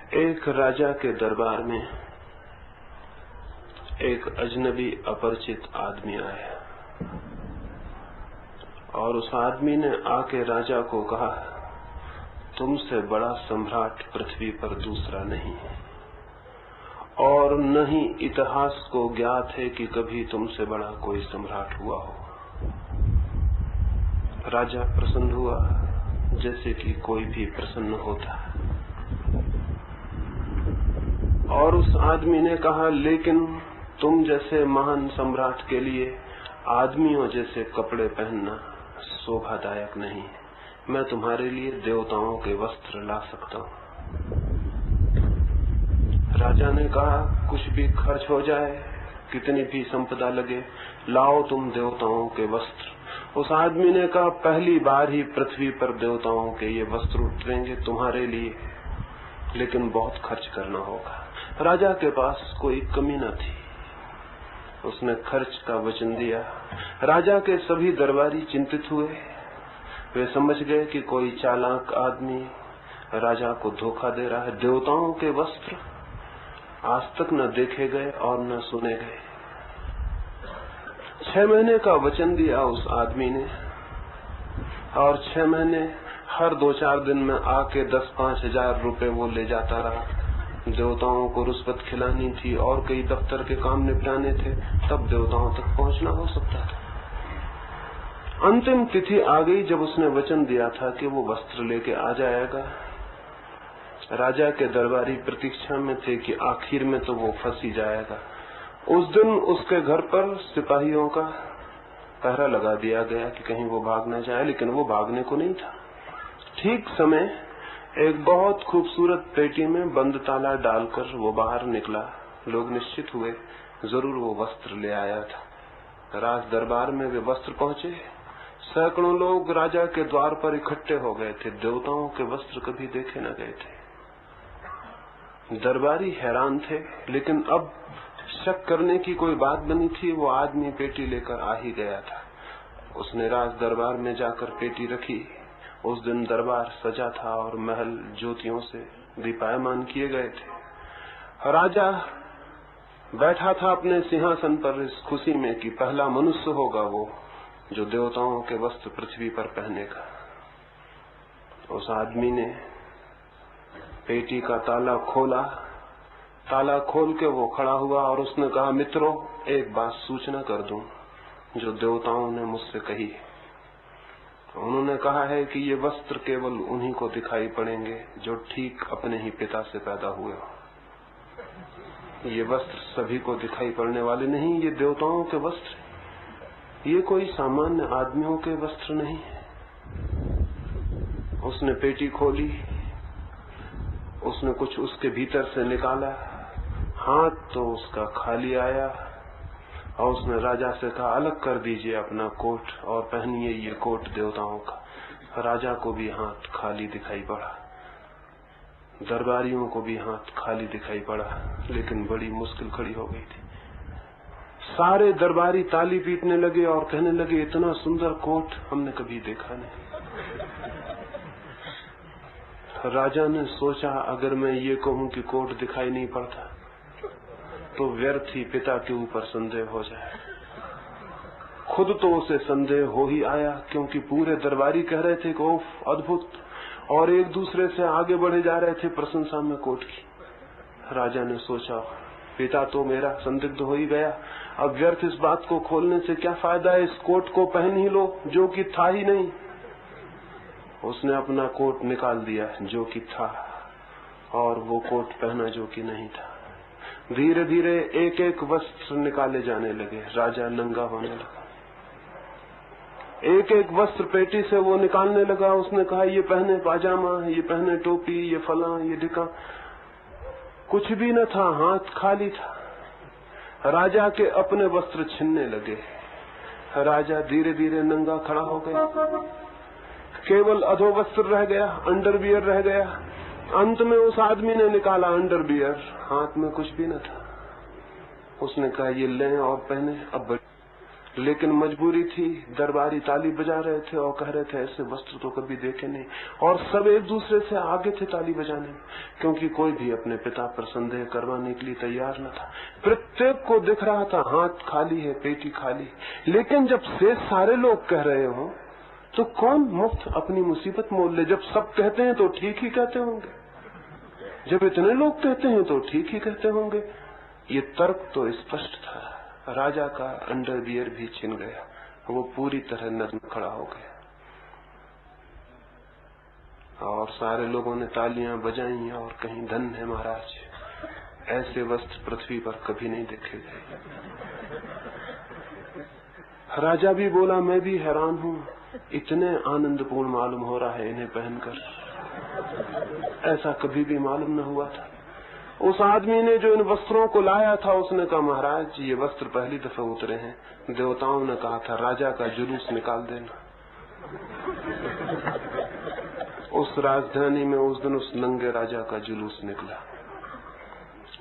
एक राजा के दरबार में एक अजनबी अपरिचित आदमी आया और उस आदमी ने आके राजा को कहा, तुमसे बड़ा सम्राट पृथ्वी पर दूसरा नहीं है और न ही इतिहास को ज्ञात है कि कभी तुमसे बड़ा कोई सम्राट हुआ हो। राजा प्रसन्न हुआ जैसे कि कोई भी प्रसन्न होता, और उस आदमी ने कहा, लेकिन तुम जैसे महान सम्राट के लिए आदमियों जैसे कपड़े पहनना शोभादायक नहीं है। मैं तुम्हारे लिए देवताओं के वस्त्र ला सकता हूँ। राजा ने कहा, कुछ भी खर्च हो जाए, कितनी भी संपदा लगे, लाओ तुम देवताओं के वस्त्र। उस आदमी ने कहा, पहली बार ही पृथ्वी पर देवताओं के ये वस्त्र उतरेंगे तुम्हारे लिए, लेकिन बहुत खर्च करना होगा। राजा के पास कोई कमी न थी, उसने खर्च का वचन दिया। राजा के सभी दरबारी चिंतित हुए, वे समझ गए कि कोई चालाक आदमी राजा को धोखा दे रहा है। देवताओं के वस्त्र आज तक न देखे गए और न सुने गए। 6 महीने का वचन दिया उस आदमी ने, और 6 महीने हर 2-4 दिन में आके 10-5 हजार रुपए वो ले जाता रहा। देवताओं को रुष्वत खिलानी थी और कई दफ्तर के काम निपटाने थे, तब देवताओं तक पहुंचना हो सकता था। अंतिम तिथि आ गई जब उसने वचन दिया था कि वो वस्त्र लेके आ जाएगा। राजा के दरबारी प्रतीक्षा में थे कि आखिर में तो वो फंस ही जाएगा। उस दिन उसके घर पर सिपाहियों का पहरा लगा दिया गया कि कहीं वो भाग न जाए, लेकिन वो भागने को नहीं था। ठीक समय एक बहुत खूबसूरत पेटी में बंद ताला डालकर वो बाहर निकला। लोग निश्चित हुए जरूर वो वस्त्र ले आया था। राज दरबार में वे वस्त्र पहुंचे। सैकड़ों लोग राजा के द्वार पर इकट्ठे हो गए थे। देवताओं के वस्त्र कभी देखे न गए थे। दरबारी हैरान थे, लेकिन अब शक करने की कोई बात बनी थी। वो आदमी पेटी लेकर आ ही गया था। उसने राज दरबार में जाकर पेटी रखी। उस दिन दरबार सजा था और महल ज्योतियों से दीपायमान किए गए थे। राजा बैठा था अपने सिंहासन पर इस खुशी में कि पहला मनुष्य होगा वो जो देवताओं के वस्त्र पृथ्वी पर पहनेगा। उस आदमी ने पेटी का ताला खोला। ताला खोल के वो खड़ा हुआ और उसने कहा, मित्रों, एक बात सूचना कर दूं जो देवताओं ने मुझसे कही है। उन्होंने कहा है कि ये वस्त्र केवल उन्हीं को दिखाई पड़ेंगे जो ठीक अपने ही पिता से पैदा हुए हो। ये वस्त्र सभी को दिखाई पड़ने वाले नहीं, ये देवताओं के वस्त्र, ये कोई सामान्य आदमियों के वस्त्र नहीं है। उसने पेटी खोली, उसने कुछ उसके भीतर से निकाला। हाथ तो उसका खाली आया और उसने राजा से कहा, अलग कर दीजिए अपना कोट और पहनिए ये कोट देवताओं का। राजा को भी हाथ खाली दिखाई पड़ा, दरबारियों को भी हाथ खाली दिखाई पड़ा, लेकिन बड़ी मुश्किल खड़ी हो गई थी। सारे दरबारी ताली पीटने लगे और कहने लगे, इतना सुंदर कोट हमने कभी देखा नहीं। राजा ने सोचा, अगर मैं ये कहूं कि कोट दिखाई नहीं पड़ता तो व्यर्थ ही पिता के ऊपर संदेह हो जाए। खुद तो उसे संदेह हो ही आया, क्योंकि पूरे दरबारी कह रहे थे कि ओफ, अद्भुत, और एक दूसरे से आगे बढ़े जा रहे थे प्रशंसा में कोट की। राजा ने सोचा, पिता तो मेरा संदिग्ध हो ही गया, अब व्यर्थ इस बात को खोलने से क्या फायदा है, इस कोट को पहन ही लो जो कि था ही नहीं। उसने अपना कोट निकाल दिया जो कि था, और वो कोट पहना जो कि नहीं था। धीरे धीरे एक एक वस्त्र निकाले जाने लगे। राजा नंगा होने लगा। एक एक वस्त्र पेटी से वो निकालने लगा। उसने कहा, ये पहने पाजामा, ये पहने टोपी, ये फला, ये ढिका। कुछ भी न था, हाथ खाली था। राजा के अपने वस्त्र छिनने लगे। राजा धीरे धीरे नंगा खड़ा हो गया। केवल अधोवस्त्र रह गया, अंडरवियर रह गया। अंत में उस आदमी ने निकाला अंडरवियर, हाथ में कुछ भी न था। उसने कहा, ये लें और पहने। अब लेकिन मजबूरी थी। दरबारी ताली बजा रहे थे और कह रहे थे ऐसे वस्त्र तो कभी देखे नहीं, और सब एक दूसरे से आगे थे ताली बजाने में, क्योंकि कोई भी अपने पिता पर संदेह करवाने के लिए तैयार न था। प्रत्येक को दिख रहा था हाथ खाली है, पेटी खाली। लेकिन जब शेष सारे लोग कह रहे हो तो कौन मुफ्त अपनी मुसीबत मोल ले? जब सब कहते हैं तो ठीक ही कहते होंगे, जब इतने लोग कहते हैं तो ठीक ही कहते होंगे। ये तर्क तो स्पष्ट था। राजा का अंडरवियर भी छिन गया, वो पूरी तरह नग्न खड़ा हो गया, और सारे लोगों ने तालियां बजाई और कहीं धन्य है महाराज, ऐसे वस्त्र पृथ्वी पर कभी नहीं देखे गए। राजा भी बोला मैं भी हैरान हूँ, इतने आनंदपूर्ण मालूम हो रहा है इन्हें पहनकर, ऐसा कभी भी मालूम न हुआ था। उस आदमी ने जो इन वस्त्रों को लाया था उसने कहा महाराज ये वस्त्र पहली दफा उतरे हैं, देवताओं ने कहा था राजा का जुलूस निकाल देना। उस राजधानी में उस दिन उस नंगे राजा का जुलूस निकला।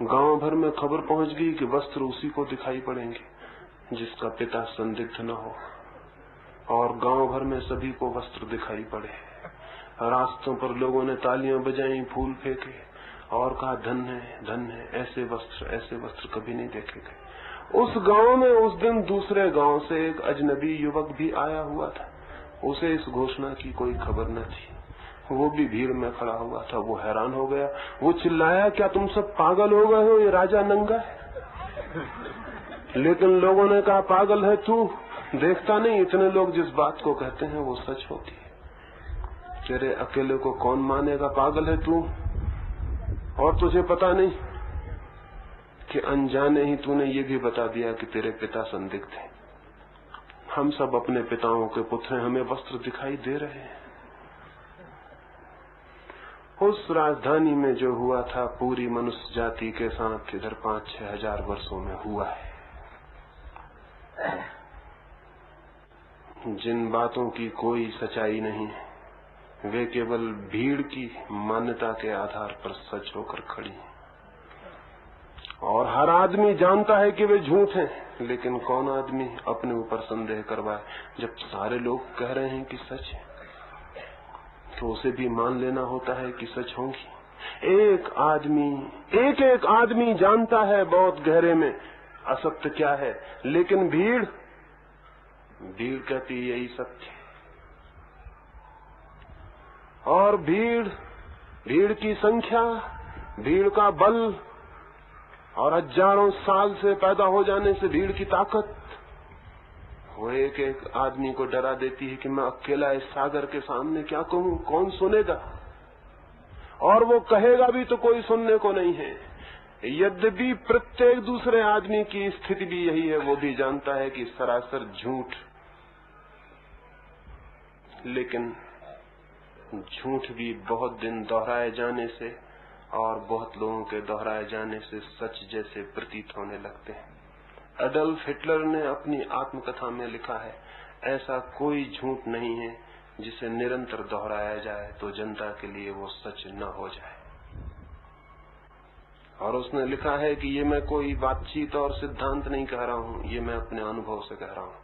गांव भर में खबर पहुंच गई कि वस्त्र उसी को दिखाई पड़ेंगे जिसका पिता संदिग्ध न हो, और गांव भर में सभी को वस्त्र दिखाई पड़े। रास्तों पर लोगों ने तालियां बजाई, फूल फेंके और कहा धन्य है, ऐसे वस्त्र कभी नहीं देखे गए। उस गांव में उस दिन दूसरे गांव से एक अजनबी युवक भी आया हुआ था, उसे इस घोषणा की कोई खबर न थी। वो भी भीड़ में खड़ा हुआ था। वो हैरान हो गया, वो चिल्लाया क्या तुम सब पागल हो गए हो, ये राजा नंगा है। लेकिन लोगों ने कहा पागल है तू, देखता नहीं इतने लोग जिस बात को कहते हैं वो सच होती है, तेरे अकेले को कौन मानेगा, पागल है तू। और तुझे पता नहीं कि अनजाने ही तूने ये भी बता दिया कि तेरे पिता संदिग्ध हैं। हम सब अपने पिताओं के पुत्र हैं, हमें वस्त्र दिखाई दे रहे हैं। उस राजधानी में जो हुआ था पूरी मनुष्य जाति के साथ इधर 5-6 हजार वर्षों में हुआ है। जिन बातों की कोई सच्चाई नहीं है वे केवल भीड़ की मान्यता के आधार पर सच होकर खड़ी हैं, और हर आदमी जानता है कि वे झूठ हैं, लेकिन कौन आदमी अपने ऊपर संदेह करवाए। जब सारे लोग कह रहे हैं कि सच है तो उसे भी मान लेना होता है कि सच होंगी। एक आदमी जानता है बहुत गहरे में असत्य क्या है, लेकिन भीड़ कहती यही सत्य है। और भीड़ की संख्या, भीड़ का बल और हजारों साल से पैदा हो जाने से भीड़ की ताकत, वो एक आदमी को डरा देती है कि मैं अकेला इस सागर के सामने क्या कहूं, कौन सुनेगा। और वो कहेगा भी तो कोई सुनने को नहीं है। यद्यपि प्रत्येक दूसरे आदमी की स्थिति भी यही है, वो भी जानता है कि सरासर झूठ, लेकिन झूठ भी बहुत दिन दोहराए जाने से और बहुत लोगों के दोहराए जाने से सच जैसे प्रतीत होने लगते हैं। एडल्फ हिटलर ने अपनी आत्मकथा में लिखा है, ऐसा कोई झूठ नहीं है जिसे निरंतर दोहराया जाए तो जनता के लिए वो सच न हो जाए। और उसने लिखा है कि ये मैं कोई बातचीत और सिद्धांत नहीं कह रहा हूँ, ये मैं अपने अनुभव से कह रहा हूँ।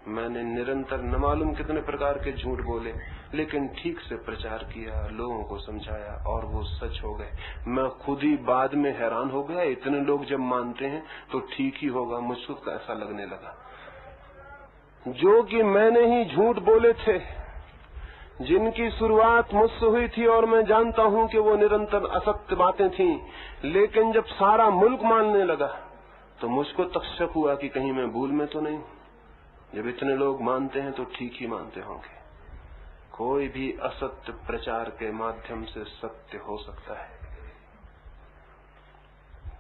मैंने निरंतर न मालूम कितने प्रकार के झूठ बोले, लेकिन ठीक से प्रचार किया, लोगों को समझाया और वो सच हो गए। मैं खुद ही बाद में हैरान हो गया, इतने लोग जब मानते हैं तो ठीक ही होगा, मुझको ऐसा लगने लगा। जो कि मैंने ही झूठ बोले थे, जिनकी शुरुआत मुझसे हुई थी और मैं जानता हूं कि वो निरंतर असत्य बातें थीं, लेकिन जब सारा मुल्क मानने लगा तो मुझको तक शक हुआ कि कहीं मैं भूल में तो नहीं। जब इतने लोग मानते हैं तो ठीक ही मानते होंगे। कोई भी असत्य प्रचार के माध्यम से सत्य हो सकता है।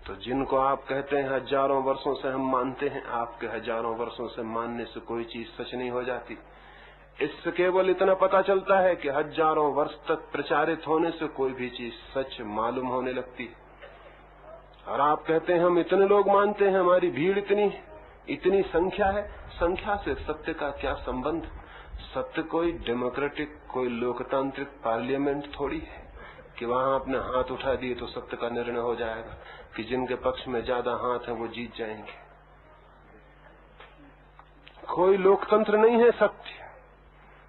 तो जिनको आप कहते हैं हजारों वर्षों से हम मानते हैं, आपके हजारों वर्षों से मानने से कोई चीज सच नहीं हो जाती। इससे केवल इतना पता चलता है कि हजारों वर्ष तक प्रचारित होने से कोई भी चीज सच मालूम होने लगती है। और आप कहते हैं हम इतने लोग मानते हैं, हमारी भीड़ इतनी संख्या है। संख्या से सत्य का क्या संबंध? सत्य कोई डेमोक्रेटिक, कोई लोकतांत्रिक पार्लियामेंट थोड़ी है कि वहां आपने हाथ उठा दिए तो सत्य का निर्णय हो जाएगा कि जिनके पक्ष में ज्यादा हाथ है वो जीत जाएंगे। कोई लोकतंत्र नहीं है सत्य।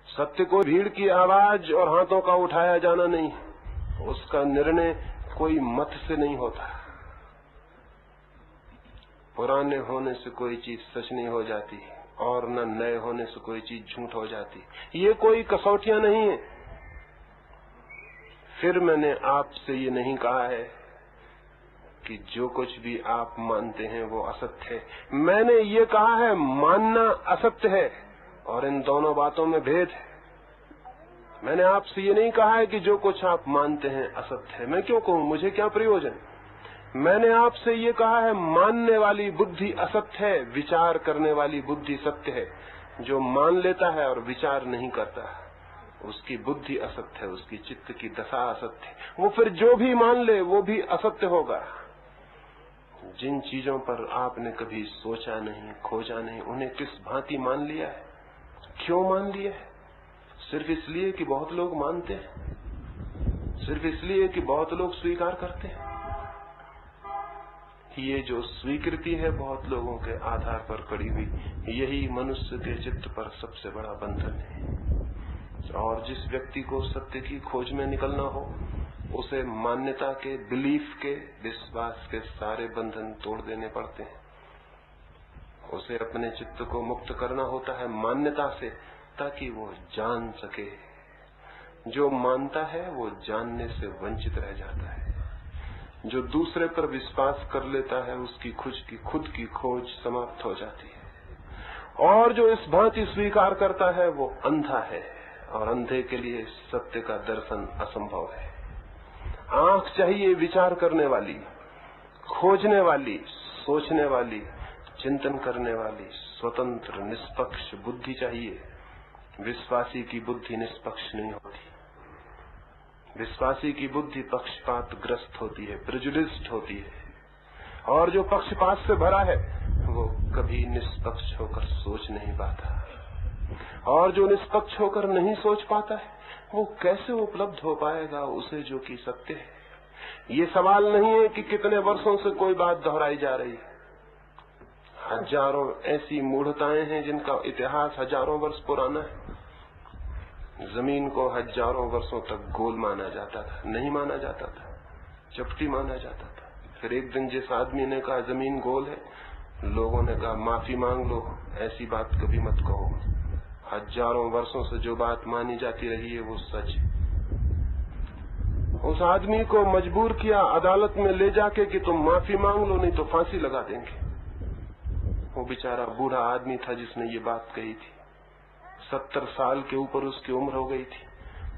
सत्य को भीड़ की आवाज और हाथों का उठाया जाना नहीं है। उसका निर्णय कोई मत से नहीं होता। पुराने होने से कोई चीज सच नहीं हो जाती और न नए होने से कोई चीज झूठ हो जाती। ये कोई कसौटियां नहीं है। फिर मैंने आपसे ये नहीं कहा है कि जो कुछ भी आप मानते हैं वो असत्य है। मैंने ये कहा है मानना असत्य है और इन दोनों बातों में भेद है। मैंने आपसे ये नहीं कहा है कि जो कुछ आप मानते हैं असत्य है। मैं क्यों कहूं, मुझे क्या प्रयोजन। मैंने आपसे ये कहा है मानने वाली बुद्धि असत्य है, विचार करने वाली बुद्धि सत्य है। जो मान लेता है और विचार नहीं करता उसकी बुद्धि असत्य है, उसकी चित्त की दशा असत्य है। वो फिर जो भी मान ले वो भी असत्य होगा। जिन चीजों पर आपने कभी सोचा नहीं, खोजा नहीं, उन्हें किस भांति मान लिया है। क्यों मान लिया है? सिर्फ इसलिए कि बहुत लोग मानते हैं, सिर्फ इसलिए कि बहुत लोग स्वीकार करते हैं। ये जो स्वीकृति है बहुत लोगों के आधार पर कड़ी हुई, यही मनुष्य के चित्त पर सबसे बड़ा बंधन है। और जिस व्यक्ति को सत्य की खोज में निकलना हो उसे मान्यता के, बिलीफ के, विश्वास के सारे बंधन तोड़ देने पड़ते हैं। उसे अपने चित्त को मुक्त करना होता है मान्यता से, ताकि वो जान सके। जो मानता है वो जानने से वंचित रह जाता है। जो दूसरे पर विश्वास कर लेता है उसकी खुद की खोज समाप्त हो जाती है। और जो इस भांति स्वीकार करता है वो अंधा है और अंधे के लिए सत्य का दर्शन असंभव है। आंख चाहिए विचार करने वाली, खोजने वाली, सोचने वाली, चिंतन करने वाली, स्वतंत्र निष्पक्ष बुद्धि चाहिए। विश्वासी की बुद्धि निष्पक्ष नहीं होती। विश्वासी की बुद्धि पक्षपात ग्रस्त होती है, प्रेजुडिस्ड होती है। और जो पक्षपात से भरा है वो कभी निष्पक्ष होकर सोच नहीं पाता। और जो निष्पक्ष होकर नहीं सोच पाता है वो कैसे उपलब्ध हो पाएगा उसे जो कि सत्य है। ये सवाल नहीं है कि कितने वर्षों से कोई बात दोहराई जा रही है। हजारों ऐसी मूढ़ताएं हैं जिनका इतिहास हजारों वर्ष पुराना है। जमीन को हजारों वर्षों तक गोल माना जाता था, नहीं माना जाता था, चपटी माना जाता था। फिर एक दिन जिस आदमी ने कहा जमीन गोल है, लोगों ने कहा माफी मांग लो, ऐसी बात कभी मत कहो। हजारों वर्षों से जो बात मानी जाती रही है वो सच है। उस आदमी को मजबूर किया अदालत में ले जाके कि तुम माफी मांग लो नहीं तो फांसी लगा देंगे। वो बेचारा बूढ़ा आदमी था जिसने ये बात कही थी। 70 साल के ऊपर उसकी उम्र हो गई थी।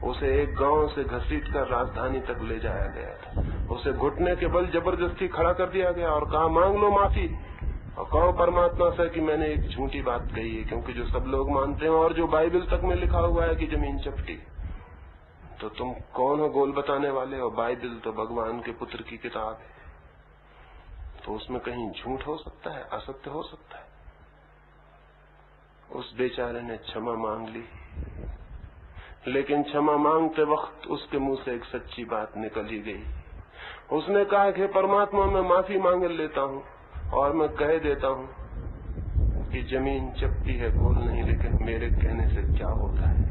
उसे एक गांव से घसीटकर राजधानी तक ले जाया गया था। उसे घुटने के बल जबरदस्ती खड़ा कर दिया गया और कहा मांग लो माफी और कहो परमात्मा से कि मैंने एक झूठी बात कही है, क्योंकि जो सब लोग मानते हैं और जो बाइबल तक में लिखा हुआ है कि जमीन चपटी, तो तुम कौन हो गोल बताने वाले? और बाइबल तो भगवान के पुत्र की किताब है, तो उसमें कहीं झूठ हो सकता है, असत्य हो सकता है। उस बेचारे ने क्षमा मांग ली, लेकिन क्षमा मांगते वक्त उसके मुंह से एक सच्ची बात निकल ही गई। उसने कहा कि परमात्मा मैं माफी मांग लेता हूँ और मैं कह देता हूँ कि जमीन चपटी है, गोल नहीं, लेकिन मेरे कहने से क्या होता है।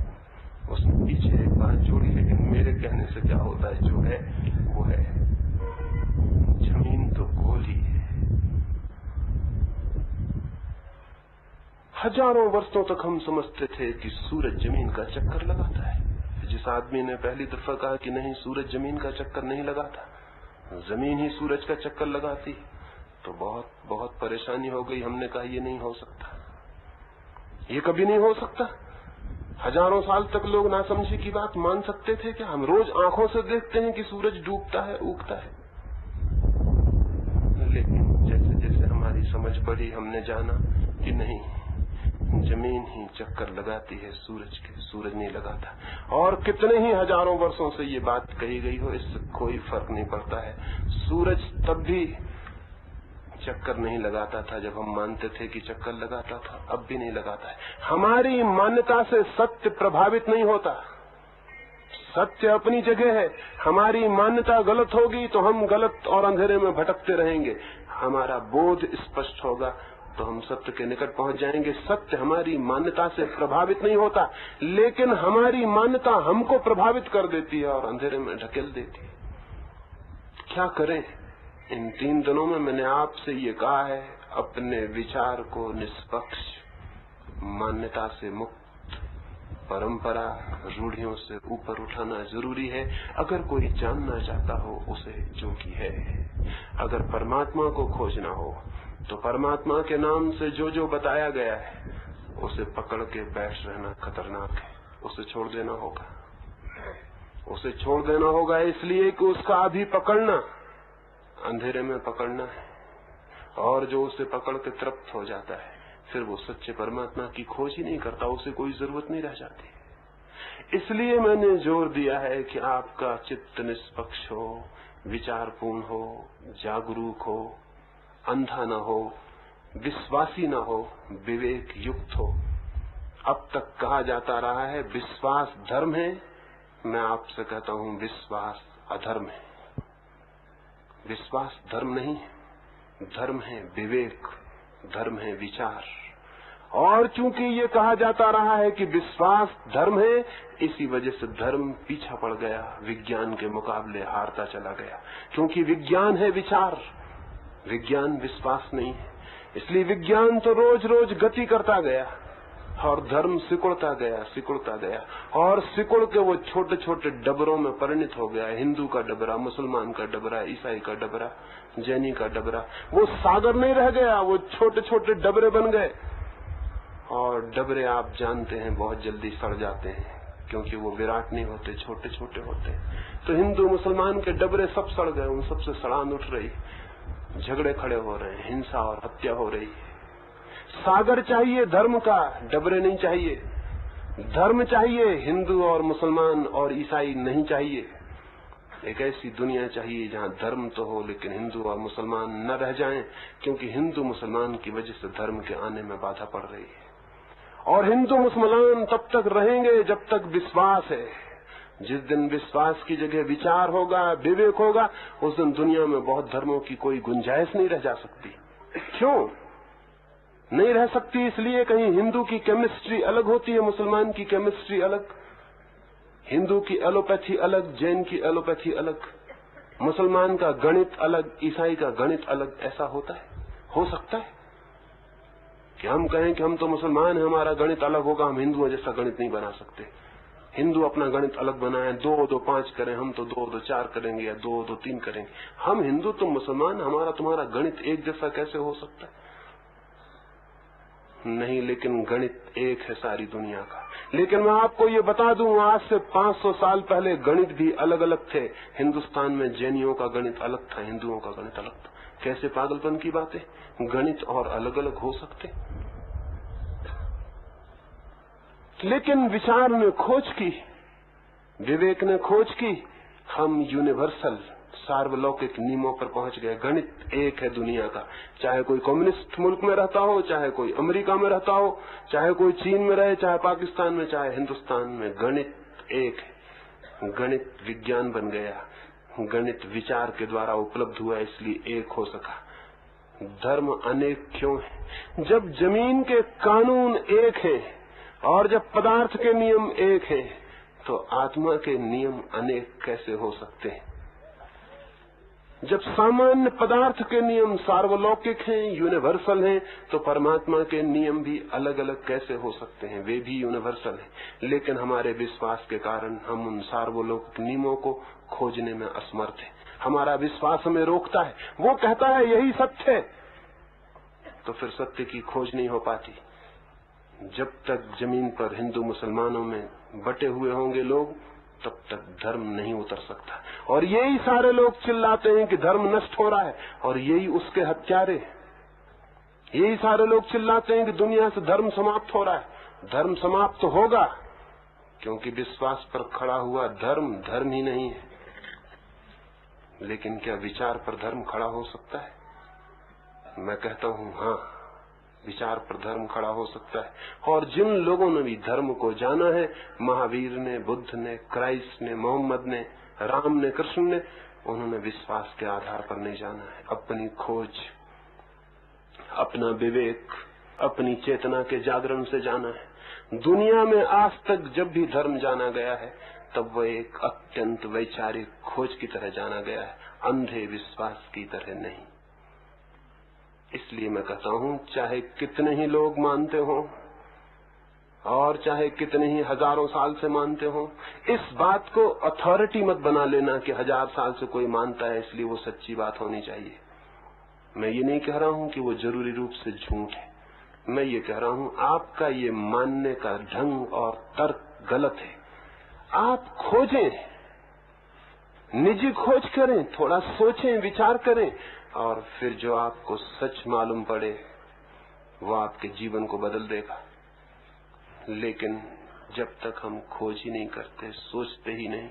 उसने पीछे एक बात जोड़ी, लेकिन मेरे कहने से क्या होता है, जो है वो है। जमीन तो गोल ही है। हजारों वर्षों तक हम समझते थे कि सूरज जमीन का चक्कर लगाता है। जिस आदमी ने पहली दफा कहा कि नहीं सूरज जमीन का चक्कर नहीं लगाता, जमीन ही सूरज का चक्कर लगाती, तो बहुत बहुत परेशानी हो गई। हमने कहा ये नहीं हो सकता, ये कभी नहीं हो सकता। हजारों साल तक लोग नासमझी की बात मान सकते थे क्या? हम रोज आंखों से देखते हैं कि सूरज डूबता है, उगता है। लेकिन जैसे जैसे हमारी समझ बढ़ी हमने जाना कि नहीं, जमीन ही चक्कर लगाती है सूरज के, सूरज नहीं लगाता। और कितने ही हजारों वर्षों से ये बात कही गई हो, इससे कोई फर्क नहीं पड़ता है। सूरज तब भी चक्कर नहीं लगाता था जब हम मानते थे कि चक्कर लगाता था, अब भी नहीं लगाता है। हमारी मान्यता से सत्य प्रभावित नहीं होता। सत्य अपनी जगह है। हमारी मान्यता गलत होगी तो हम गलत और अंधेरे में भटकते रहेंगे। हमारा बोध स्पष्ट होगा तो हम सत्य के निकट पहुंच जाएंगे। सत्य हमारी मान्यता से प्रभावित नहीं होता, लेकिन हमारी मान्यता हमको प्रभावित कर देती है और अंधेरे में ढकेल देती है। क्या करें? इन 3 दिनों में मैंने आपसे ये कहा है, अपने विचार को निष्पक्ष, मान्यता से मुक्त, परंपरा, रूढ़ियों से ऊपर उठाना जरूरी है। अगर कोई जानना चाहता हो उसे जो कि है, अगर परमात्मा को खोजना हो तो परमात्मा के नाम से जो बताया गया है उसे पकड़ के बैठ रहना खतरनाक है। उसे छोड़ देना होगा, उसे छोड़ देना होगा, इसलिए कि उसका अभी पकड़ना अंधेरे में पकड़ना है, और जो उसे पकड़ के तृप्त हो जाता है फिर वो सच्चे परमात्मा की खोज ही नहीं करता, उसे कोई जरूरत नहीं रह जाती। इसलिए मैंने जोर दिया है कि आपका चित्त निष्पक्ष हो, विचारपूर्ण हो, जागरूक हो, अंधा न हो, विश्वासी न हो, विवेक युक्त हो। अब तक कहा जाता रहा है विश्वास धर्म है, मैं आपसे कहता हूं विश्वास अधर्म है। विश्वास धर्म नहीं है, धर्म है विवेक, धर्म है विचार। और चूंकि ये कहा जाता रहा है कि विश्वास धर्म है, इसी वजह से धर्म पीछा पड़ गया, विज्ञान के मुकाबले हारता चला गया। क्योंकि विज्ञान है विचार, विज्ञान विश्वास नहीं है। इसलिए विज्ञान तो रोज रोज गति करता गया और धर्म सिकुड़ता गया और सिकुड़ के वो छोटे छोटे डबरों में परिणत हो गया। हिंदू का डबरा, मुसलमान का डबरा, ईसाई का डबरा, जैनी का डबरा। वो सागर नहीं रह गया, वो छोटे छोटे डबरे बन गए। और डबरे आप जानते हैं बहुत जल्दी सड़ जाते हैं, क्योंकि वो विराट नहीं होते, छोटे छोटे होते हैं। तो हिंदू मुसलमान के डबरे सब सड़ गए, उन सबसे सड़ान उठ रही, झगड़े खड़े हो रहे हैं, हिंसा और हत्या हो रही है। सागर चाहिए धर्म का, डबरे नहीं चाहिए। धर्म चाहिए, हिंदू और मुसलमान और ईसाई नहीं चाहिए। एक ऐसी दुनिया चाहिए जहां धर्म तो हो लेकिन हिंदू और मुसलमान न रह जाएं, क्योंकि हिंदू मुसलमान की वजह से धर्म के आने में बाधा पड़ रही है। और हिंदू मुसलमान तब तक रहेंगे जब तक विश्वास है। जिस दिन विश्वास की जगह विचार होगा, विवेक होगा, उस दिन दुनिया में बहुत धर्मों की कोई गुंजाइश नहीं रह जा सकती। क्यों नहीं रह सकती? इसलिए कहीं हिंदू की केमिस्ट्री अलग होती है, मुसलमान की केमिस्ट्री अलग, हिंदू की एलोपैथी अलग, जैन की एलोपैथी अलग, मुसलमान का गणित अलग, ईसाई का गणित अलग। ऐसा होता है? हो सकता है कि हम कहें कि हम तो मुसलमान हैं, हमारा गणित अलग होगा, हम हिंदुओं जैसा गणित नहीं बना सकते। हिंदू अपना गणित अलग बनाए, 2 2 5 करें, हम तो 2 2 4 करेंगे या 2 2 3 करेंगे। हम हिंदू तुम मुसलमान, हमारा तुम्हारा गणित एक जैसा कैसे हो सकता है? नहीं, लेकिन गणित एक है सारी दुनिया का। लेकिन मैं आपको ये बता दूं, आज से 500 साल पहले गणित भी अलग अलग थे। हिंदुस्तान में जैनियों का गणित अलग था, हिंदुओं का गणित अलग था। कैसे पागलपन की बात है, गणित और अलग अलग हो सकते। लेकिन विचार ने खोज की, विवेक ने खोज की, हम यूनिवर्सल सार्वलौकिक नियमों पर पहुंच गए। गणित एक है दुनिया का, चाहे कोई कम्युनिस्ट मुल्क में रहता हो, चाहे कोई अमेरिका में रहता हो, चाहे कोई चीन में रहे, चाहे पाकिस्तान में, चाहे हिंदुस्तान में, गणित एक है। गणित विज्ञान बन गया, गणित विचार के द्वारा उपलब्ध हुआ, इसलिए एक हो सका। धर्म अनेक क्यों है? जब जमीन के कानून एक हैं और जब पदार्थ के नियम एक हैं, तो आत्मा के नियम अनेक कैसे हो सकते हैं? जब सामान्य पदार्थ के नियम सार्वलौकिक हैं, यूनिवर्सल हैं, तो परमात्मा के नियम भी अलग अलग कैसे हो सकते हैं? वे भी यूनिवर्सल हैं। लेकिन हमारे विश्वास के कारण हम उन सार्वलौकिक नियमों को खोजने में असमर्थ हैं। हमारा विश्वास हमें रोकता है, वो कहता है यही सत्य है, तो फिर सत्य की खोज नहीं हो पाती। जब तक जमीन पर हिंदू मुसलमानों में बटे हुए होंगे लोग, तब तक धर्म नहीं उतर सकता। और यही सारे लोग चिल्लाते हैं कि धर्म नष्ट हो रहा है, और यही उसके हत्यारे। यही सारे लोग चिल्लाते हैं कि दुनिया से धर्म समाप्त हो रहा है। धर्म समाप्त होगा, क्योंकि विश्वास पर खड़ा हुआ धर्म धर्म ही नहीं है। लेकिन क्या विचार पर धर्म खड़ा हो सकता है? मैं कहता हूं हाँ, विचार पर धर्म खड़ा हो सकता है। और जिन लोगों ने भी धर्म को जाना है, महावीर ने, बुद्ध ने, क्राइस्ट ने, मोहम्मद ने, राम ने, कृष्ण ने, उन्होंने विश्वास के आधार पर नहीं जाना है, अपनी खोज, अपना विवेक, अपनी चेतना के जागरण से जाना है। दुनिया में आज तक जब भी धर्म जाना गया है तब वह एक अत्यंत वैचारिक खोज की तरह जाना गया है, अंधे विश्वास की तरह नहीं। इसलिए मैं कहता हूं, चाहे कितने ही लोग मानते हो और चाहे कितने ही हजारों साल से मानते हो, इस बात को अथॉरिटी मत बना लेना कि 1000 साल से कोई मानता है इसलिए वो सच्ची बात होनी चाहिए। मैं ये नहीं कह रहा हूं कि वो जरूरी रूप से झूठ है। मैं ये कह रहा हूं आपका ये मानने का ढंग और तर्क गलत है। आप खोजें, निजी खोज करें, थोड़ा सोचें, विचार करें और फिर जो आपको सच मालूम पड़े वो आपके जीवन को बदल देगा। लेकिन जब तक हम खोज ही नहीं करते, सोचते ही नहीं,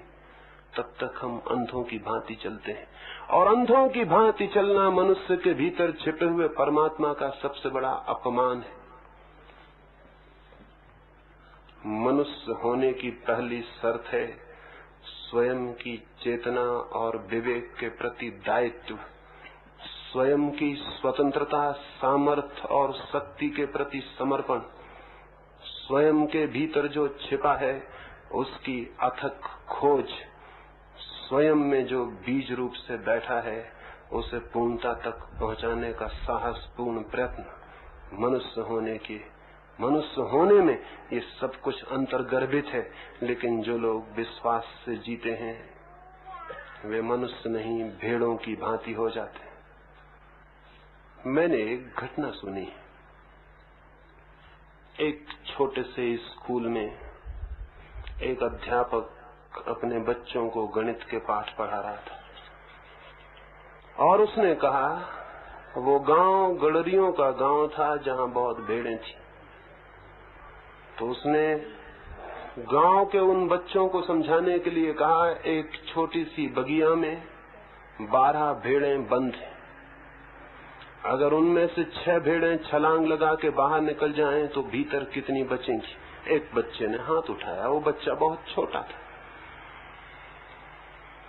तब तक हम अंधों की भांति चलते हैं। और अंधों की भांति चलना मनुष्य के भीतर छिपे हुए परमात्मा का सबसे बड़ा अपमान है। मनुष्य होने की पहली शर्त है स्वयं की चेतना और विवेक के प्रति दायित्व, स्वयं की स्वतंत्रता, सामर्थ्य और शक्ति के प्रति समर्पण, स्वयं के भीतर जो छिपा है उसकी अथक खोज, स्वयं में जो बीज रूप से बैठा है उसे पूर्णता तक पहुंचाने का साहसपूर्ण प्रयत्न। मनुष्य होने में ये सब कुछ अंतर्गर्भित है। लेकिन जो लोग विश्वास से जीते हैं वे मनुष्य नहीं, भेड़ों की भांति हो जाते हैं। मैंने एक घटना सुनी। एक छोटे से स्कूल में एक अध्यापक अपने बच्चों को गणित के पाठ पढ़ा रहा था और उसने कहा, वो गांव गडरियों का गांव था जहां बहुत भेड़ें थी। तो उसने गांव के उन बच्चों को समझाने के लिए कहा, एक छोटी सी बगिया में 12 भेड़ें बंद हैं। अगर उनमें से 6 भेड़ें छलांग लगा के बाहर निकल जाएं तो भीतर कितनी बचेंगी? एक बच्चे ने हाथ उठाया। वो बच्चा बहुत छोटा था।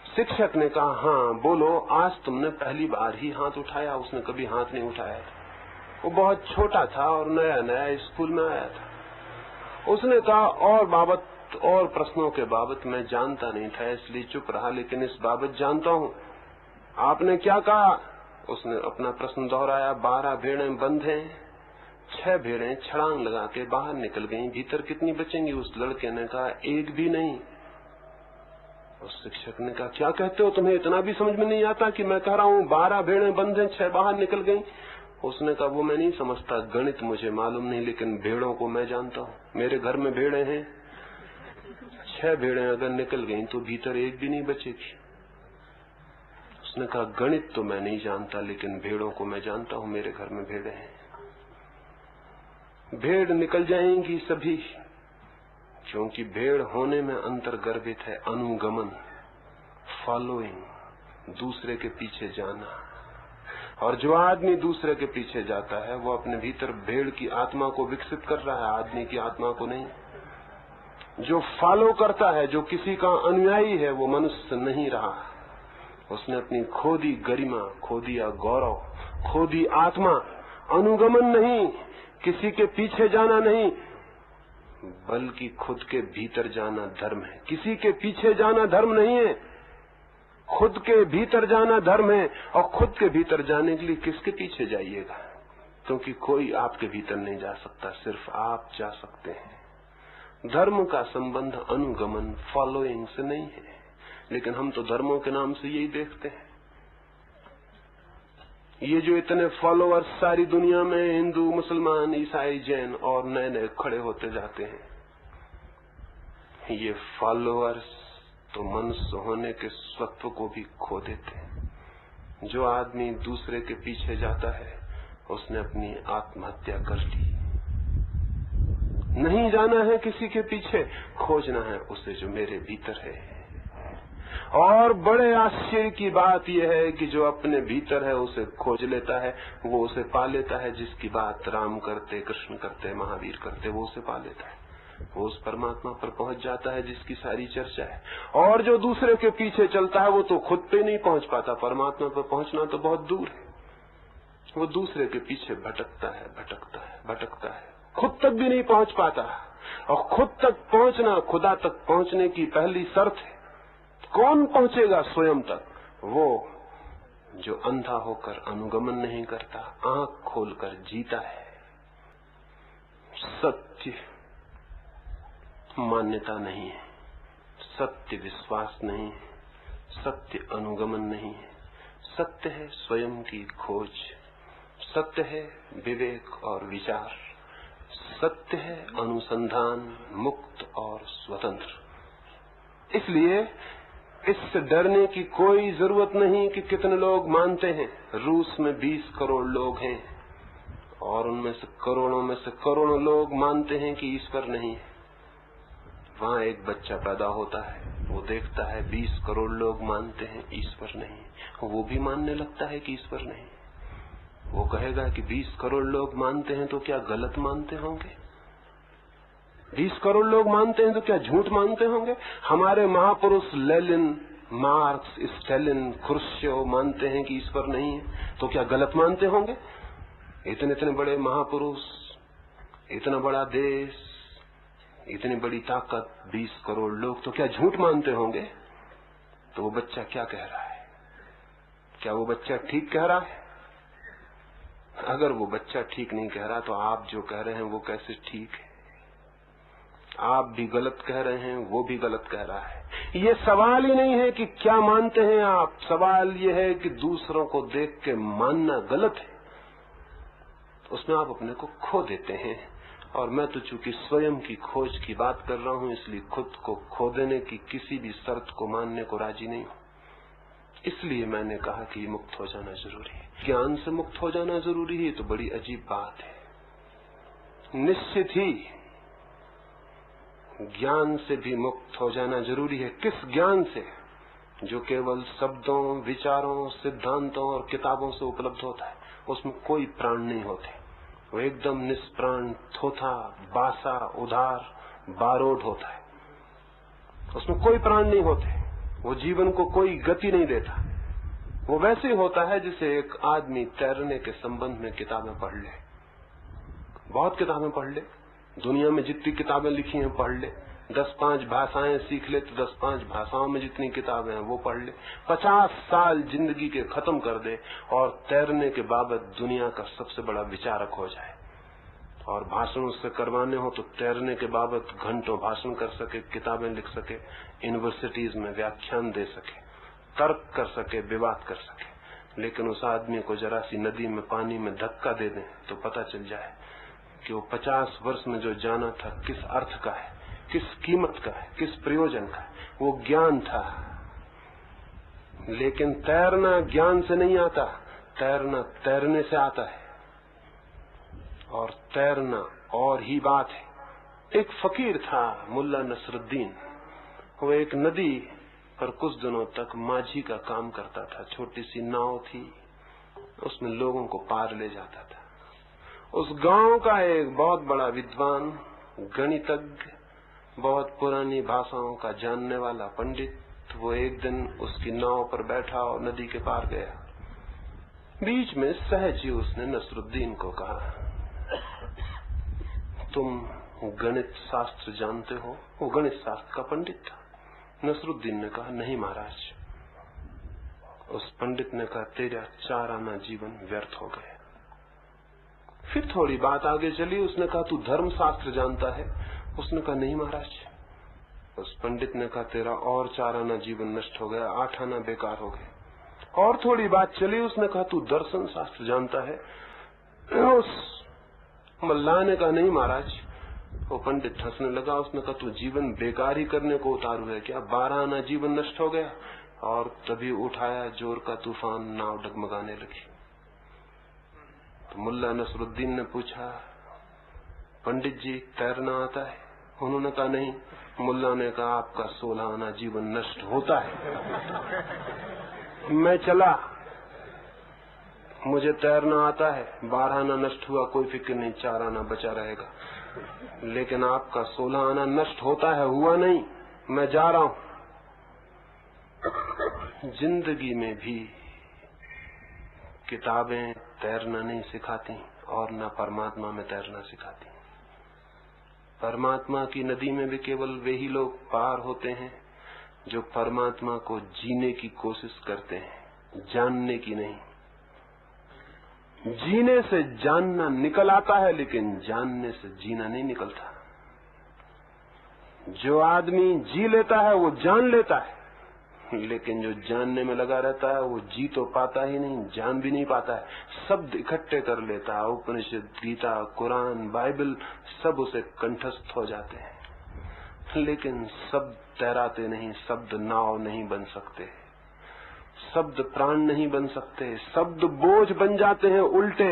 शिक्षक ने कहा, हाँ बोलो, आज तुमने पहली बार ही हाथ उठाया। उसने कभी हाथ नहीं उठाया था। वो बहुत छोटा था और नया नया स्कूल में आया था। उसने कहा, और प्रश्नों के बाबत मैं जानता नहीं था इसलिए चुप रहा, लेकिन इस बाबत जानता हूँ। आपने क्या कहा? उसने अपना प्रश्न दोहराया। 12 भेड़ें बंद हैं, 6 भेड़ें छलांग लगा के बाहर निकल गईं, भीतर कितनी बचेंगी? उस लड़के ने कहा, एक भी नहीं। उस शिक्षक ने कहा, क्या कहते हो? तुम्हें इतना भी समझ में नहीं आता कि मैं कह रहा हूँ 12 भेड़ें बंद हैं, 6 बाहर निकल गईं? उसने कहा, वो मैं नहीं समझता, गणित मुझे मालूम नहीं, लेकिन भेड़ों को मैं जानता हूँ। मेरे घर में भेड़ें हैं, 6 भेड़ें अगर निकल गईं तो भीतर एक भी नहीं बचेगी। उसने कहा, गणित तो मैं नहीं जानता, लेकिन भेड़ों को मैं जानता हूँ, मेरे घर में भेड़ें हैं। भेड़ निकल जाएंगी सभी, क्योंकि भेड़ होने में अंतर्गर्भित है अनुगमन, फॉलोइंग, दूसरे के पीछे जाना। और जो आदमी दूसरे के पीछे जाता है वो अपने भीतर भेड़ की आत्मा को विकसित कर रहा है, आदमी की आत्मा को नहीं। जो फॉलो करता है, जो किसी का अनुयायी है, वो मनुष्य नहीं रहा। उसने अपनी खो दी गरिमा, खो दिया गौरव, खो दी आत्मा। अनुगमन नहीं, किसी के पीछे जाना नहीं, बल्कि खुद के भीतर जाना धर्म है। किसी के पीछे जाना धर्म नहीं है, खुद के भीतर जाना धर्म है। और खुद के भीतर जाने के लिए किसके पीछे जाइएगा? क्योंकि कोई आपके भीतर नहीं जा सकता, सिर्फ आप जा सकते हैं। धर्म का संबंध अनुगमन, फॉलोइंग से नहीं है। लेकिन हम तो धर्मों के नाम से यही देखते हैं। ये जो इतने फॉलोअर्स सारी दुनिया में, हिंदू, मुसलमान, ईसाई, जैन और नए नए खड़े होते जाते हैं, ये फॉलोअर्स तो मनुष्य होने के स्वत्व को भी खो देते हैं। जो आदमी दूसरे के पीछे जाता है उसने अपनी आत्महत्या कर ली। नहीं जाना है किसी के पीछे, खोजना है उसे जो मेरे भीतर है। और बड़े आश्चर्य की बात यह है कि जो अपने भीतर है उसे खोज लेता है, वो उसे पा लेता है। जिसकी बात राम करते, कृष्ण करते, महावीर करते, वो उसे पा लेता है। वो उस परमात्मा पर पहुंच जाता है जिसकी सारी चर्चा है। और जो दूसरे के पीछे चलता है वो तो खुद पे नहीं पहुंच पाता। परमात्मा पर पहुंचना तो बहुत दूर है। वो दूसरे के पीछे भटकता है, भटकता है, भटकता है, खुद तक भी नहीं पहुंच पाता। और खुद तक पहुंचना खुदा तक पहुंचने की पहली शर्त है। कौन पहुंचेगा स्वयं तक? वो जो अंधा होकर अनुगमन नहीं करता, आंख खोलकर जीता है। सत्य मान्यता नहीं है, सत्य विश्वास नहीं है, सत्य अनुगमन नहीं है। सत्य है स्वयं की खोज, सत्य है विवेक और विचार, सत्य है अनुसंधान, मुक्त और स्वतंत्र। इसलिए इससे डरने की कोई जरूरत नहीं कि कितने लोग मानते हैं। रूस में 20 करोड़ लोग हैं और उनमें से करोड़ों में से करोड़ों लोग मानते हैं कि ईश्वर नहीं है। वहां एक बच्चा पैदा होता है, वो देखता है 20 करोड़ लोग मानते हैं ईश्वर नहीं, वो भी मानने लगता है कि ईश्वर नहीं। वो कहेगा कि 20 करोड़ लोग मानते हैं तो क्या गलत मानते होंगे? 20 करोड़ लोग मानते हैं तो क्या झूठ मानते होंगे? हमारे महापुरुष लेनिन, मार्क्स, स्टालिन, खुर्शियोव मानते हैं कि ईश्वर नहीं है, तो क्या गलत मानते होंगे? इतने इतने बड़े महापुरुष, इतना बड़ा देश, इतनी बड़ी ताकत, 20 करोड़ लोग, तो क्या झूठ मानते होंगे? तो वो बच्चा क्या कह रहा है? क्या वो बच्चा ठीक कह रहा है? अगर वो बच्चा ठीक नहीं कह रहा तो आप जो कह रहे हैं वो कैसे ठीक है? आप भी गलत कह रहे हैं, वो भी गलत कह रहा है। ये सवाल ही नहीं है कि क्या मानते हैं आप, सवाल ये है कि दूसरों को देख के मानना गलत है। उसमें आप अपने को खो देते हैं। और मैं तो चूंकि स्वयं की खोज की बात कर रहा हूं, इसलिए खुद को खो देने की किसी भी शर्त को मानने को राजी नहीं हूं। इसलिए मैंने कहा कि मुक्त हो जाना जरूरी है। ज्ञान से मुक्त हो जाना जरूरी है, तो बड़ी अजीब बात है। निश्चित ही ज्ञान से भी मुक्त हो जाना जरूरी है। किस ज्ञान से? जो केवल शब्दों, विचारों, सिद्धांतों और किताबों से उपलब्ध होता है। उसमें कोई प्राण नहीं होते, वो एकदम निष्प्राण, थोथा, बासा, उधार, बारोड होता है। उसमें कोई प्राण नहीं होते, वो जीवन को कोई गति नहीं देता। वो वैसे ही होता है जैसे एक आदमी तैरने के संबंध में किताबें पढ़ ले, बहुत किताबें पढ़ ले, दुनिया में जितनी किताबें लिखी हैं पढ़ ले, 10-5 भाषाएं सीख ले तो 10-5 भाषाओं में जितनी किताबें हैं वो पढ़ ले, 50 साल जिंदगी के खत्म कर दे और तैरने के बाबत दुनिया का सबसे बड़ा विचारक हो जाए। और भाषण उससे करवाने हो तो तैरने के बाबत घंटों भाषण कर सके, किताबें लिख सके, यूनिवर्सिटीज में व्याख्यान दे सके, तर्क कर सके, विवाद कर सके। लेकिन उस आदमी को जरा सी नदी में पानी में धक्का दे दें तो पता चल जाए कि वो 50 वर्ष में जो जाना था किस अर्थ का है, किस कीमत का है, किस प्रयोजन का है। वो ज्ञान था। लेकिन तैरना ज्ञान से नहीं आता, तैरना तैरने से आता है। और तैरना और ही बात है। एक फकीर था मुल्ला नसरुद्दीन, वो एक नदी पर कुछ दिनों तक माझी का काम करता था। छोटी सी नाव थी, उसमें लोगों को पार ले जाता था। उस गांव का एक बहुत बड़ा विद्वान, गणितज्ञ, बहुत पुरानी भाषाओं का जानने वाला पंडित, वो एक दिन उसकी नाव पर बैठा और नदी के पार गया। बीच में सहज ही उसने नसरुद्दीन को कहा, तुम गणित शास्त्र जानते हो? वो गणित शास्त्र का पंडित था। नसरुद्दीन ने कहा, नहीं महाराज। उस पंडित ने कहा, तेरा 4 आना जीवन व्यर्थ हो गया। फिर थोड़ी बात आगे चली, उसने कहा, तू धर्म शास्त्र जानता है? उसने कहा, नहीं महाराज। उस पंडित ने कहा, तेरा और 4 आना जीवन नष्ट हो गया, 8 आना बेकार हो गए। और थोड़ी बात चली, उसने कहा, तू दर्शन शास्त्र जानता है? उस मल्लाह ने कहा, नहीं महाराज। वो पंडित हंसने लगा। उसने कहा, तू जीवन बेकार ही करने को उतारू है क्या? 12 आना जीवन नष्ट हो गया। और तभी उठाया जोर का तूफान, नाव डगमगाने लगी। तो मुल्ला नसरुद्दीन ने पूछा, पंडित जी तैरना आता है? उन्होंने कहा, नहीं। मुल्ला ने कहा, आपका 16 आना जीवन नष्ट होता है। मैं चला, मुझे तैरना आता है, 12 आना नष्ट हुआ, कोई फिक्र नहीं, 4 आना बचा रहेगा। लेकिन आपका 16 आना नष्ट होता है, हुआ नहीं। मैं जा रहा हूं। जिंदगी में भी किताबें तैरना नहीं सिखाती और न परमात्मा में तैरना सिखाती। परमात्मा की नदी में भी केवल वे ही लोग पार होते हैं जो परमात्मा को जीने की कोशिश करते हैं, जानने की नहीं। जीने से जानना निकल आता है, लेकिन जानने से जीना नहीं निकलता। जो आदमी जी लेता है वो जान लेता है, लेकिन जो जानने में लगा रहता है वो जी तो पाता ही नहीं, जान भी नहीं पाता है। शब्द इकट्ठे कर लेता है, उपनिषद, गीता, कुरान, बाइबल सब उसे कंठस्थ हो जाते हैं, लेकिन शब्द तैराते नहीं। शब्द नाव नहीं बन सकते, शब्द प्राण नहीं बन सकते। शब्द बोझ बन जाते हैं, उल्टे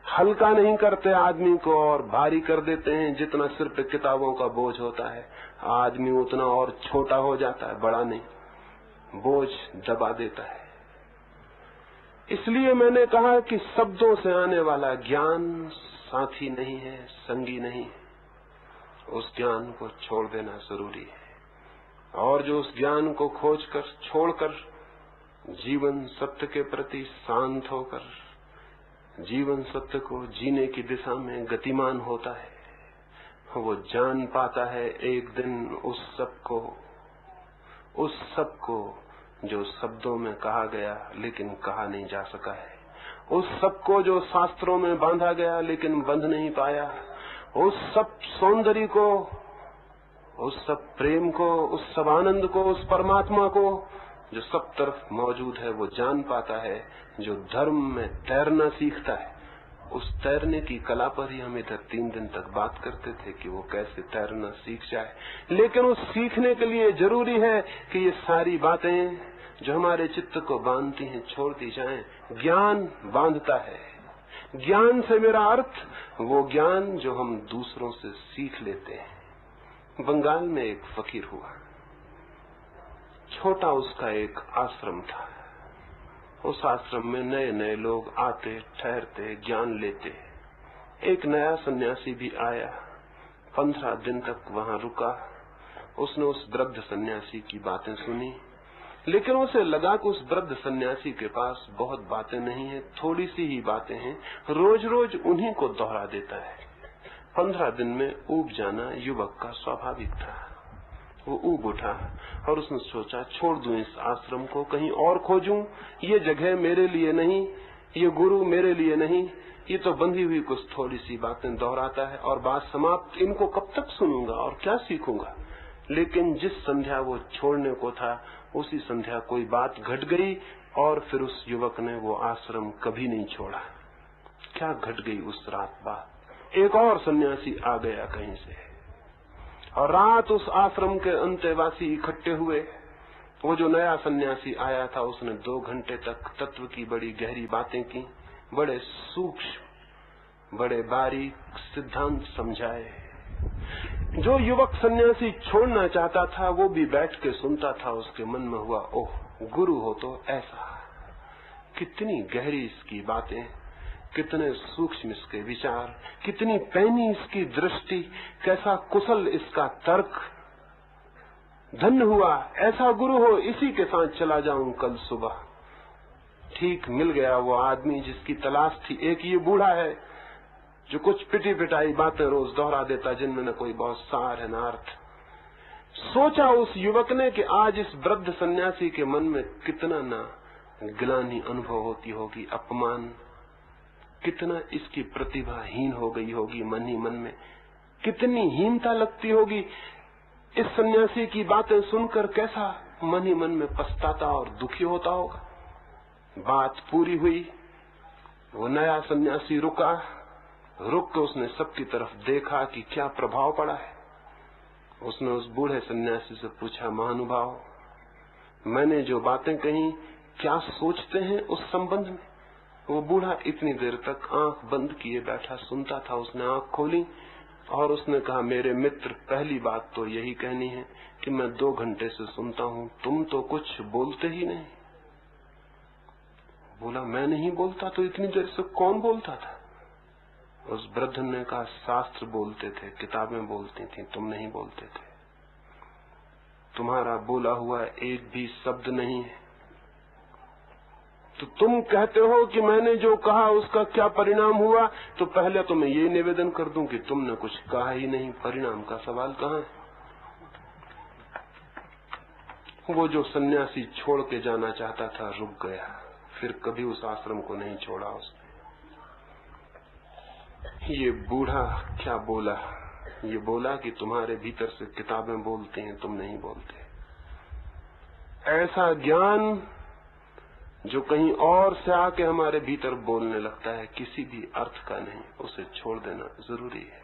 हल्का नहीं करते आदमी को और भारी कर देते हैं। जितना सिर पे किताबों का बोझ होता है, आदमी उतना और छोटा हो जाता है, बड़ा नहीं, बोझ दबा देता है। इसलिए मैंने कहा कि शब्दों से आने वाला ज्ञान साथी नहीं है, संगी नहीं है। उस ज्ञान को छोड़ देना जरूरी है, और जो उस ज्ञान को खोजकर छोड़कर जीवन सत्य के प्रति शांत होकर जीवन सत्य को जीने की दिशा में गतिमान होता है, वो जान पाता है एक दिन उस सब को जो शब्दों में कहा गया लेकिन कहा नहीं जा सका है, उस सब को जो शास्त्रों में बांधा गया लेकिन बंध नहीं पाया, उस सब सौंदर्य को, उस सब प्रेम को, उस सब आनंद को, उस परमात्मा को जो सब तरफ मौजूद है, वो जान पाता है। जो धर्म में तैरना सीखता है, उस तैरने की कला पर ही हम इधर 3 दिन तक बात करते थे कि वो कैसे तैरना सीख जाए। लेकिन उस सीखने के लिए जरूरी है कि ये सारी बातें जो हमारे चित्त को बांधती हैं छोड़ दी जाएं। ज्ञान बांधता है। ज्ञान से मेरा अर्थ वो ज्ञान जो हम दूसरों से सीख लेते हैं। बंगाल में एक फकीर हुआ, छोटा उसका एक आश्रम था। उस आश्रम में नए नए लोग आते, ठहरते, ज्ञान लेते। एक नया सन्यासी भी आया, 15 दिन तक वहां रुका। उसने उस वृद्ध सन्यासी की बातें सुनी, लेकिन उसे लगा कि उस वृद्ध सन्यासी के पास बहुत बातें नहीं है, थोड़ी सी ही बातें हैं, रोज रोज उन्हीं को दोहरा देता है। 15 दिन में ऊब जाना युवक का स्वाभाविक था। वो ऊब उठा और उसने सोचा, छोड़ दूं इस आश्रम को, कहीं और खोजूं। ये जगह मेरे लिए नहीं, ये गुरु मेरे लिए नहीं, ये तो बंधी हुई कुछ थोड़ी सी बातें दोहराता है और बात समाप्त। इनको कब तक सुनूंगा और क्या सीखूंगा। लेकिन जिस संध्या वो छोड़ने को था, उसी संध्या कोई बात घट गई और फिर उस युवक ने वो आश्रम कभी नहीं छोड़ा। क्या घट गई उस रात बात? एक और सन्यासी आ गया कहीं से, और रात उस आश्रम के अंतेवासी इकट्ठे हुए। वो जो नया सन्यासी आया था, उसने 2 घंटे तक तत्व की बड़ी गहरी बातें की, बड़े सूक्ष्म, बड़े बारीक सिद्धांत समझाए। जो युवक सन्यासी छोड़ना चाहता था, वो भी बैठ के सुनता था। उसके मन में हुआ, ओह, गुरु हो तो ऐसा, कितनी गहरी इसकी बातें, कितने सूक्ष्म इसके विचार, कितनी पैनी इसकी दृष्टि, कैसा कुशल इसका तर्क। धन्य हुआ, ऐसा गुरु हो, इसी के साथ चला जाऊं कल सुबह। ठीक मिल गया वो आदमी जिसकी तलाश थी। एक ये बूढ़ा है जो कुछ पिटी पिटाई बातें रोज दोहरा देता, जिनमें न कोई बहुत सार है न अर्थ। सोचा उस युवक ने कि आज इस वृद्ध सन्यासी के मन में कितना न ग्लानि अनुभव होती होगी, अपमान, कितना इसकी प्रतिभाहीन हो गई होगी। मन ही मन में कितनी हीनता लगती होगी। इस सन्यासी की बातें सुनकर कैसा मन ही मन में पछताता और दुखी होता होगा। बात पूरी हुई, वो नया सन्यासी रुका। रुक के उसने सबकी तरफ देखा कि क्या प्रभाव पड़ा है। उसने उस बूढ़े सन्यासी से पूछा, महानुभाव, मैंने जो बातें कही क्या सोचते हैं उस संबंध में? वो बूढ़ा इतनी देर तक आंख बंद किए बैठा सुनता था। उसने आंख खोली और उसने कहा, मेरे मित्र, पहली बात तो यही कहनी है कि मैं 2 घंटे से सुनता हूं, तुम तो कुछ बोलते ही नहीं। बोला, मैं नहीं बोलता तो इतनी देर से कौन बोलता था? उस वृद्ध ने कहा, शास्त्र बोलते थे, किताबें बोलती थी, तुम नहीं बोलते थे। तुम्हारा बोला हुआ एक भी शब्द नहीं है। तो तुम कहते हो कि मैंने जो कहा उसका क्या परिणाम हुआ, तो पहले तो मैं ये निवेदन कर दूं कि तुमने कुछ कहा ही नहीं, परिणाम का सवाल कहाँ है। वो जो सन्यासी छोड़ के जाना चाहता था रुक गया, फिर कभी उस आश्रम को नहीं छोड़ा उसने। ये बूढ़ा क्या बोला, ये बोला कि तुम्हारे भीतर से किताबें बोलती हैं, तुम नहीं बोलते। ऐसा ज्ञान जो कहीं और से आके हमारे भीतर बोलने लगता है, किसी भी अर्थ का नहीं, उसे छोड़ देना जरूरी है।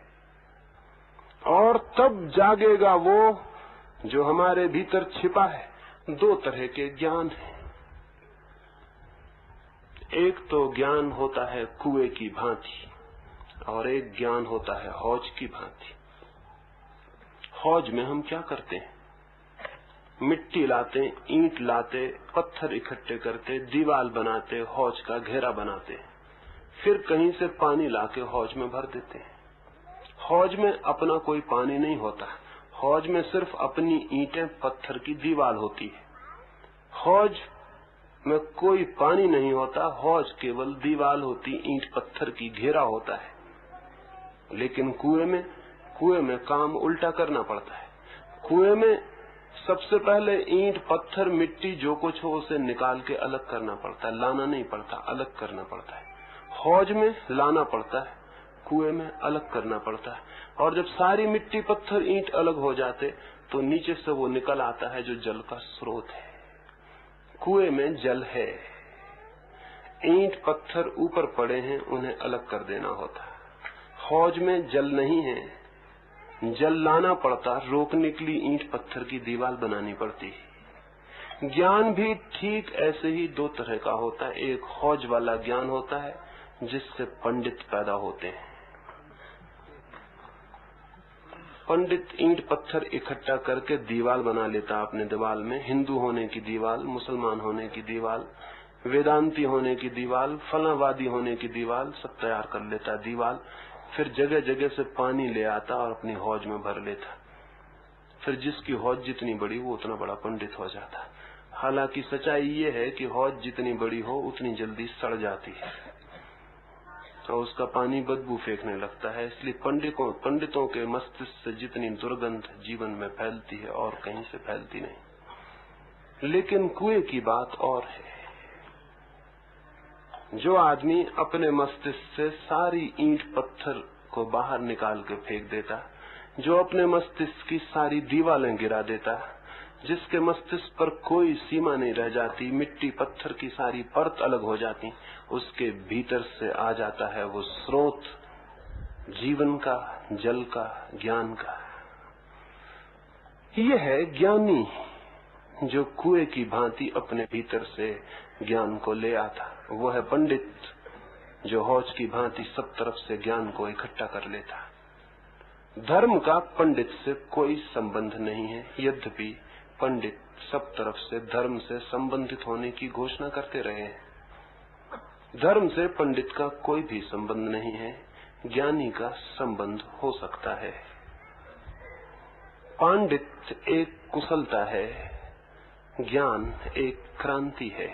और तब जागेगा वो जो हमारे भीतर छिपा है। दो तरह के ज्ञान हैं। एक तो ज्ञान होता है कुएं की भांति, और एक ज्ञान होता है हौज की भांति। हौज में हम क्या करते हैं? मिट्टी लाते, ईंट लाते, पत्थर इकट्ठे करते, दीवार बनाते, हौज का घेरा बनाते, फिर कहीं से पानी लाके हौज में भर देते हैं। हौज में अपना कोई पानी नहीं होता, हौज में सिर्फ अपनी ईंटें पत्थर की दीवार होती है। हौज में कोई पानी नहीं होता, हौज केवल दीवार होती, ईंट पत्थर की घेरा होता है। लेकिन कुएं में काम उल्टा करना पड़ता है। कुएं में सबसे पहले ईंट पत्थर मिट्टी जो कुछ हो उसे निकाल के अलग करना पड़ता है, लाना नहीं पड़ता, अलग करना पड़ता है। हौज में लाना पड़ता है, कुएं में अलग करना पड़ता है। और जब सारी मिट्टी पत्थर ईंट अलग हो जाते तो नीचे से वो निकल आता है जो जल का स्रोत है। कुएं में जल है, ईंट पत्थर ऊपर पड़े हैं, उन्हें अलग कर देना होता। हौज में जल नहीं है, जल लाना पड़ता, रोकने के लिए ईंट पत्थर की दीवार बनानी पड़ती। ज्ञान भी ठीक ऐसे ही दो तरह का होता है। एक हौज वाला ज्ञान होता है जिससे पंडित पैदा होते हैं। पंडित ईंट पत्थर इकट्ठा करके दीवार बना लेता अपने दीवार में। हिंदू होने की दीवार, मुसलमान होने की दीवार, वेदांती होने की दीवार, फलावादी होने की दीवार, सब तैयार कर लेता दीवार। फिर जगह जगह से पानी ले आता और अपनी हौज में भर लेता। फिर जिसकी हौज जितनी बड़ी वो उतना बड़ा पंडित हो जाता। हालांकि सच्चाई ये है कि हौज जितनी बड़ी हो उतनी जल्दी सड़ जाती है, तो उसका पानी बदबू फेंकने लगता है। इसलिए पंडितों के मस्तिष्क से जितनी दुर्गंध जीवन में फैलती है और कहीं से फैलती नहीं। लेकिन कुएं की बात और है। जो आदमी अपने मस्तिष्क से सारी ईंट पत्थर को बाहर निकाल के फेंक देता, जो अपने मस्तिष्क की सारी दीवारें गिरा देता, जिसके मस्तिष्क पर कोई सीमा नहीं रह जाती, मिट्टी पत्थर की सारी परत अलग हो जाती, उसके भीतर से आ जाता है वो स्रोत जीवन का, जल का, ज्ञान का। ये है ज्ञानी जो कुएं की भांति अपने भीतर से ज्ञान को ले आता। वो है पंडित जो हौज की भांति सब तरफ से ज्ञान को इकट्ठा कर लेता। धर्म का पंडित से कोई संबंध नहीं है, यद्यपि पंडित सब तरफ से धर्म से संबंधित होने की घोषणा करते रहे हैं। धर्म से पंडित का कोई भी संबंध नहीं है, ज्ञानी का संबंध हो सकता है। पांडित एक कुशलता है, ज्ञान एक क्रांति है।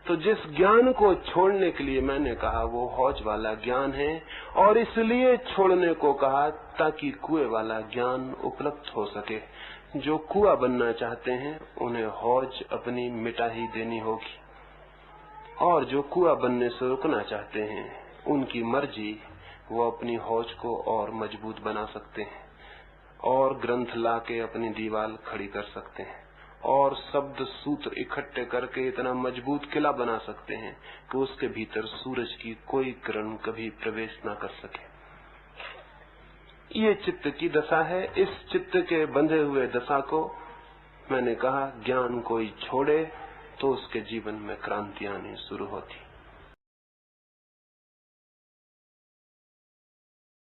तो जिस ज्ञान को छोड़ने के लिए मैंने कहा वो हौज वाला ज्ञान है, और इसलिए छोड़ने को कहा ताकि कुएं वाला ज्ञान उपलब्ध हो सके। जो कुआं बनना चाहते हैं उन्हें हौज अपनी मिटा ही देनी होगी, और जो कुआं बनने से रुकना चाहते हैं उनकी मर्जी, वो अपनी हौज को और मजबूत बना सकते हैं, और ग्रंथ लाके अपनी दीवार खड़ी कर सकते हैं, और शब्द सूत्र इकट्ठे करके इतना मजबूत किला बना सकते हैं कि उसके भीतर सूरज की कोई किरण कभी प्रवेश न कर सके। ये चित्त की दशा है। इस चित्त के बंधे हुए दशा को मैंने कहा ज्ञान कोई छोड़े तो उसके जीवन में क्रांति आनी शुरू होती।